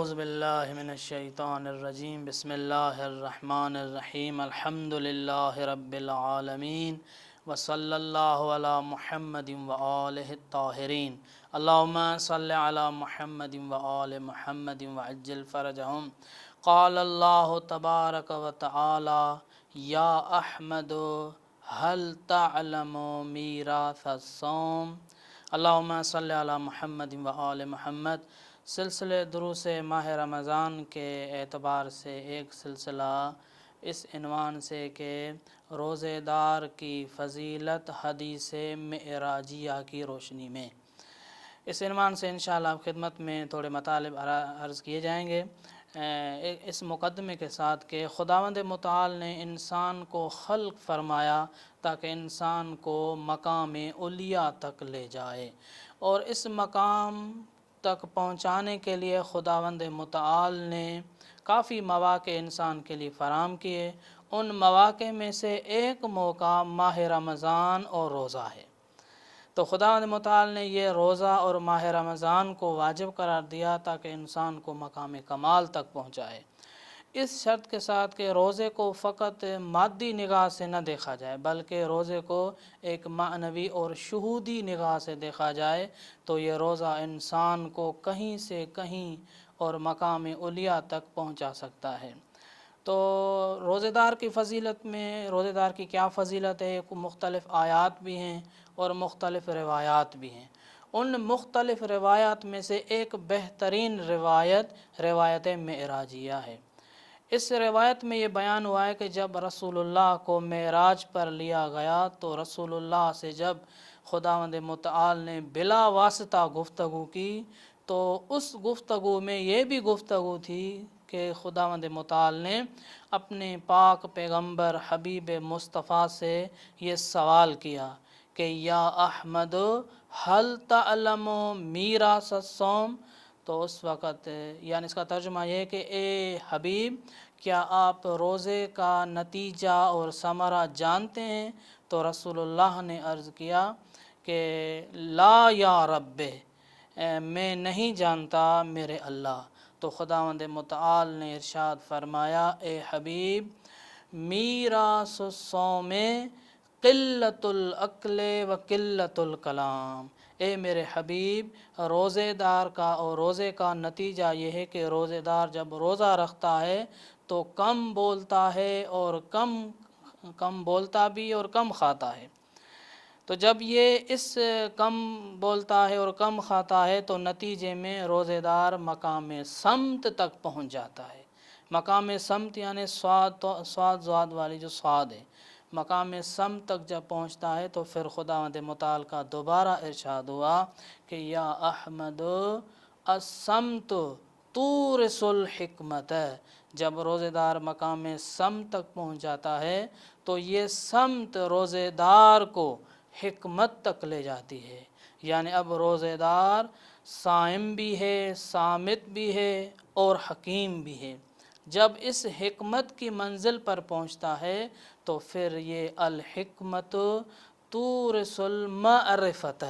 اعوذ باللہ من الشیطان الرجیم بسم اللہ الرحمن الرحیم الحمد للہ رب العالمین وصلی اللہ علی محمد وآلہ الطاہرین اللہم صلی علی محمد وآل محمد وعجل فرجہم قال اللہ تبارک وتعالی یا احمد هل تعلم میراث الصوم اللہم صلی علی محمد وآل محمد۔ سلسلے دروس ماہ رمضان کے اعتبار سے ایک سلسلہ اس عنوان سے کہ روزے دار کی فضیلت حدیث معراجیہ کی روشنی میں، اس عنوان سے انشاءاللہ آپ خدمت میں تھوڑے مطالب عرض کیے جائیں گے اس مقدمے کے ساتھ کہ خداوند متعال نے انسان کو خلق فرمایا تاکہ انسان کو مقام علیٰ تک لے جائے، اور اس مقام تک پہنچانے کے لیے خداوند متعال نے کافی مواقع انسان کے لیے فراہم کیے۔ ان مواقع میں سے ایک موقع ماہ رمضان اور روزہ ہے، تو خداوند متعال نے یہ روزہ اور ماہ رمضان کو واجب قرار دیا تاکہ انسان کو مقام کمال تک پہنچائے، اس شرط کے ساتھ کہ روزے کو فقط مادی نگاہ سے نہ دیکھا جائے بلکہ روزے کو ایک معنوی اور شہودی نگاہ سے دیکھا جائے، تو یہ روزہ انسان کو کہیں سے کہیں اور مقام علیٰ تک پہنچا سکتا ہے۔ تو روزے دار کی فضیلت میں روزے دار کی کیا فضیلت ہے، مختلف آیات بھی ہیں اور مختلف روایات بھی ہیں۔ ان مختلف روایات میں سے ایک بہترین روایت معراجیہ ہے۔ اس روایت میں یہ بیان ہوا ہے کہ جب رسول اللہ کو معراج پر لیا گیا تو رسول اللہ سے جب خداوند متعال نے بلا واسطہ گفتگو کی تو اس گفتگو میں یہ بھی گفتگو تھی کہ خداوند متعال نے اپنے پاک پیغمبر حبیب مصطفیٰ سے یہ سوال کیا کہ یا احمد هل تعلم میراث الصوم، تو اس وقت یعنی اس کا ترجمہ یہ ہے کہ اے حبیب کیا آپ روزے کا نتیجہ اور ثمرہ جانتے ہیں؟ تو رسول اللہ نے عرض کیا کہ لا یا رب، میں نہیں جانتا میرے اللہ۔ تو خداوند متعال نے ارشاد فرمایا اے حبیب میراث الصوم قلت الاکل و قلت الکلام، اے میرے حبیب روزے دار کا اور روزے کا نتیجہ یہ ہے کہ روزے دار جب روزہ رکھتا ہے تو کم بولتا ہے اور کم بولتا بھی اور کم کھاتا ہے، تو جب یہ اس کم بولتا ہے اور کم کھاتا ہے تو نتیجے میں روزے دار مقام سمت تک پہنچ جاتا ہے۔ مقام سمت یعنی سواد زواد والی جو سواد ہے، مقام سمت تک جب پہنچتا ہے تو پھر خداوند متعال کا دوبارہ ارشاد ہوا کہ یا احمد السمت تورث الحکمت، جب روزے دار مقام سمت تک پہنچ جاتا ہے تو یہ سمت روزے دار کو حکمت تک لے جاتی ہے، یعنی اب روزے دار صائم بھی ہے، صامت بھی ہے اور حکیم بھی ہے۔ جب اس حکمت کی منزل پر پہنچتا ہے تو پھر یہ الحکمت تورث المعرفت،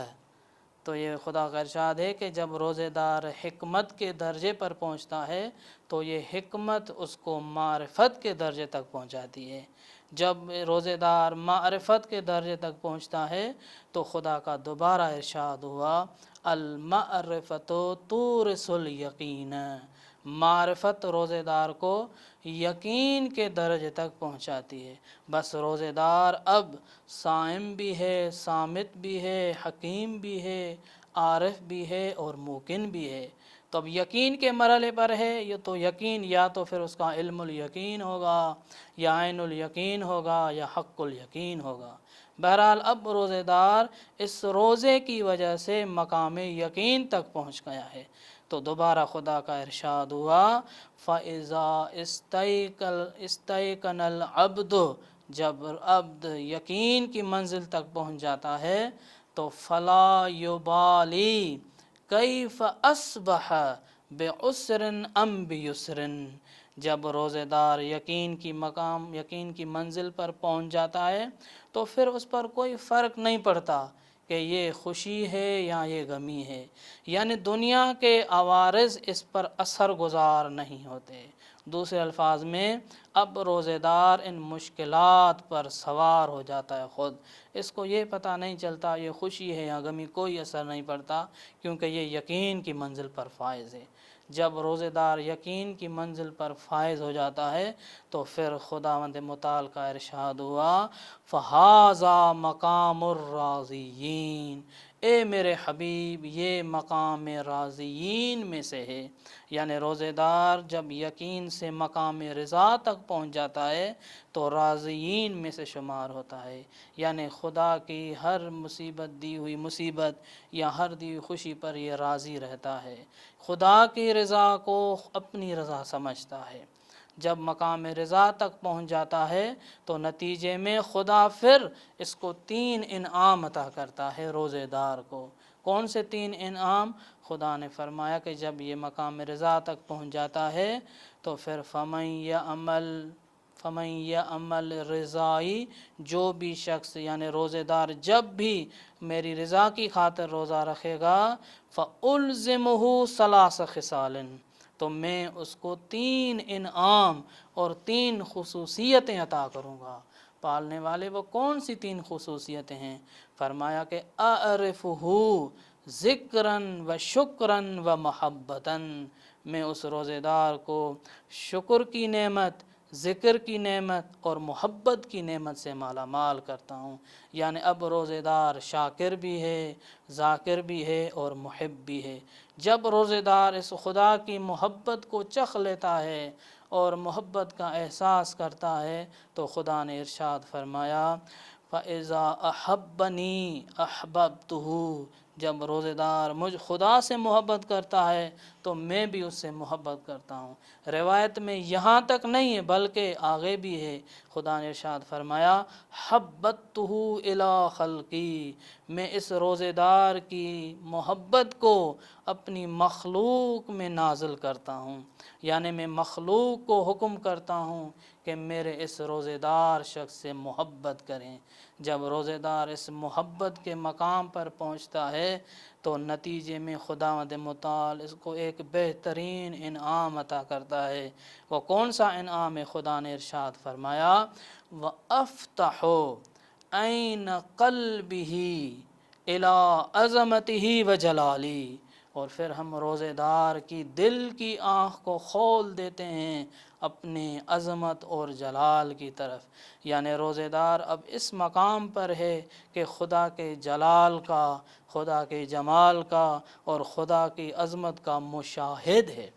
تو یہ خدا کا ارشاد ہے کہ جب روزے دار حکمت کے درجے پر پہنچتا ہے تو یہ حکمت اس کو معرفت کے درجے تک پہنچاتی ہے۔ جب روزے دار معرفت کے درجے تک پہنچتا ہے تو خدا کا دوبارہ ارشاد ہوا المعرفت تورث الیقین، معرفت روزے دار کو یقین کے درجے تک پہنچاتی ہے۔ بس روزے دار اب صائم بھی ہے، صامت بھی ہے، حکیم بھی ہے، عارف بھی ہے اور موقن بھی ہے، تو اب یقین کے مرحلے پر ہے، یہ تو یقین یا تو پھر اس کا علم الیقین ہوگا یا عین الیقین ہوگا یا حق الیقین ہوگا۔ بہرحال اب روزے دار اس روزے کی وجہ سے مقام یقین تک پہنچ گیا ہے، تو دوبارہ خدا کا ارشاد ہوا فَإِذَا اسْتَيْقَنَ الْعَبْدُ، جب عبد یقین کی منزل تک پہنچ جاتا ہے تو فَلَا يُبَالِي كَيْفَ أَصْبَحَ بِعُسْرٍ أَمْ بِيُسْرٍ، جب روزے دار یقین کی منزل پر پہنچ جاتا ہے تو پھر اس پر کوئی فرق نہیں پڑتا کہ یہ خوشی ہے یا یہ غمی ہے، یعنی دنیا کے عوارض اس پر اثر گزار نہیں ہوتے۔ دوسرے الفاظ میں اب روزے دار ان مشکلات پر سوار ہو جاتا ہے خود، اس کو یہ پتہ نہیں چلتا یہ خوشی ہے یا غمی، کوئی اثر نہیں پڑتا، کیونکہ یہ یقین کی منزل پر فائز ہے۔ جب روزے دار یقین کی منزل پر فائز ہو جاتا ہے تو پھر خداوند متعال کا ارشاد ہوا فہذا مقام الراضیین، اے میرے حبیب یہ مقام راضیین میں سے ہے، یعنی روزے دار جب یقین سے مقام رضا تک پہنچ جاتا ہے تو راضیین میں سے شمار ہوتا ہے، یعنی خدا کی ہر مصیبت دی ہوئی مصیبت یا ہر دی ہوئی خوشی پر یہ راضی رہتا ہے، خدا کی رضا کو اپنی رضا سمجھتا ہے۔ جب مقام رضا تک پہنچ جاتا ہے تو نتیجے میں خدا پھر اس کو 3 انعام عطا کرتا ہے روزے دار کو۔ کون سے 3 انعام؟ خدا نے فرمایا کہ جب یہ مقام رضا تک پہنچ جاتا ہے تو پھر فمن یعمل رضائی، جو بھی شخص یعنی روزے دار جب بھی میری رضا کی خاطر روزہ رکھے گا فَأُلْزِمُهُ ثَلَاثَ خِصَالٍ، تو میں اس کو 3 انعام اور 3 خصوصیتیں عطا کروں گا۔ پالنے والے وہ کون سی 3 خصوصیتیں ہیں؟ فرمایا کہ اعرفہ ذکراً و شکراً و محبتاً، میں اس روزے دار کو شکر کی نعمت، ذکر کی نعمت اور محبت کی نعمت سے مالا مال کرتا ہوں، یعنی اب روزے دار شاکر بھی ہے، ذاکر بھی ہے اور محب بھی ہے۔ جب روزے دار اس خدا کی محبت کو چکھ لیتا ہے اور محبت کا احساس کرتا ہے تو خدا نے ارشاد فرمایا فَإِذَا أَحَبَّنِي أَحْبَبْتُهُ، جب روزے دار مجھ خدا سے محبت کرتا ہے تو میں بھی اس سے محبت کرتا ہوں۔ روایت میں یہاں تک نہیں ہے بلکہ آگے بھی ہے، خدا نے ارشاد فرمایا حببتہ الی خلقی، میں اس روزے دار کی محبت کو اپنی مخلوق میں نازل کرتا ہوں، یعنی میں مخلوق کو حکم کرتا ہوں کہ میرے اس روزے دار شخص سے محبت کریں۔ جب روزے دار اس محبت کے مقام پر پہنچتا ہے تو نتیجے میں خداوند متعال اس کو ایک بہترین انعام عطا کرتا ہے۔ وہ کون سا انعام ہے؟ خدا نے ارشاد فرمایا وَأَفْتَحُ عَيْنَ قَلْبِهِ إِلَىٰ عَظَمَتِهِ وَجَلَالِهِ، اور پھر ہم روزے دار کی دل کی آنکھ کو کھول دیتے ہیں اپنے عظمت اور جلال کی طرف، یعنی روزے دار اب اس مقام پر ہے کہ خدا کے جلال کا، خدا کے جمال کا اور خدا کی عظمت کا مشاہد ہے،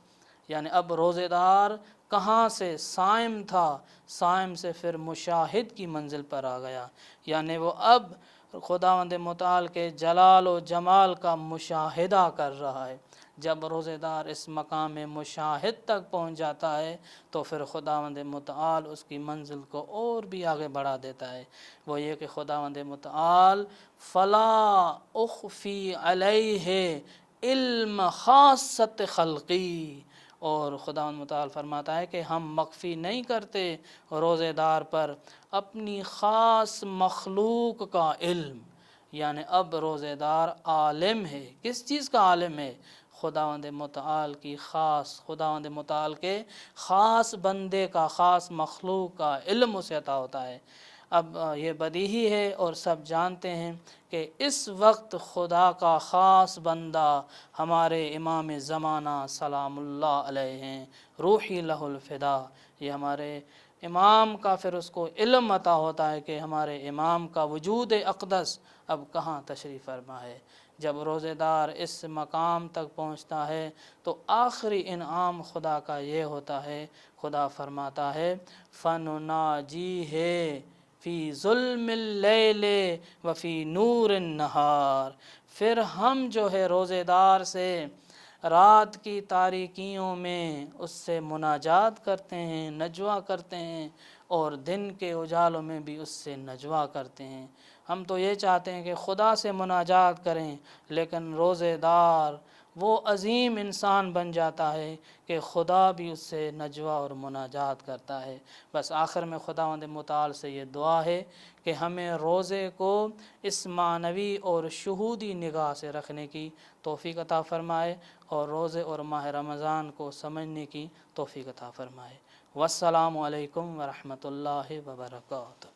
یعنی اب روزے دار کہاں سے صائم تھا، صائم سے پھر مشاہد کی منزل پر آ گیا، یعنی وہ اب خداوند متعال کے جلال و جمال کا مشاہدہ کر رہا ہے۔ جب روزے دار اس مقام مشاہد تک پہنچ جاتا ہے تو پھر خداوند متعال اس کی منزل کو اور بھی آگے بڑھا دیتا ہے، وہ یہ کہ خداوند متعال فلا اخفی علیہ علم خاصت خلقی، اور خداوند متعال فرماتا ہے کہ ہم مخفی نہیں کرتے روزے دار پر اپنی خاص مخلوق کا علم، یعنی اب روزے دار عالم ہے۔ کس چیز کا عالم ہے؟ خداوند متعال کی خاص، خداوند متعال کے خاص بندے کا، خاص مخلوق کا علم اسے عطا ہوتا ہے۔ اب یہ بدیہی ہے اور سب جانتے ہیں کہ اس وقت خدا کا خاص بندہ ہمارے امام زمانہ سلام اللہ علیہ ہیں، روحی لہ الفدا، یہ ہمارے امام کا پھر اس کو علم عطا ہوتا ہے کہ ہمارے امام کا وجود اقدس اب کہاں تشریف فرما ہے۔ جب روزے دار اس مقام تک پہنچتا ہے تو آخری انعام خدا کا یہ ہوتا ہے، خدا فرماتا ہے فَنُنَاجِيهِ فِي ظُلْمِ اللَّيْلِ وَفِي نُورِ النَّهَارِ، پھر ہم جو ہے روزے دار سے رات کی تاریکیوں میں اس سے مناجات کرتے ہیں، نجوہ کرتے ہیں، اور دن کے اجالوں میں بھی اس سے نجوہ کرتے ہیں۔ ہم تو یہ چاہتے ہیں کہ خدا سے مناجات کریں، لیکن روزے دار وہ عظیم انسان بن جاتا ہے کہ خدا بھی اس سے نجوہ اور مناجات کرتا ہے۔ بس آخر میں خداوند متعال سے یہ دعا ہے کہ ہمیں روزے کو اس معنوی اور شہودی نگاہ سے رکھنے کی توفیق عطا فرمائے، اور روزے اور ماہ رمضان کو سمجھنے کی توفیق عطا فرمائے۔ والسلام علیکم ورحمۃ اللہ وبرکاتہ۔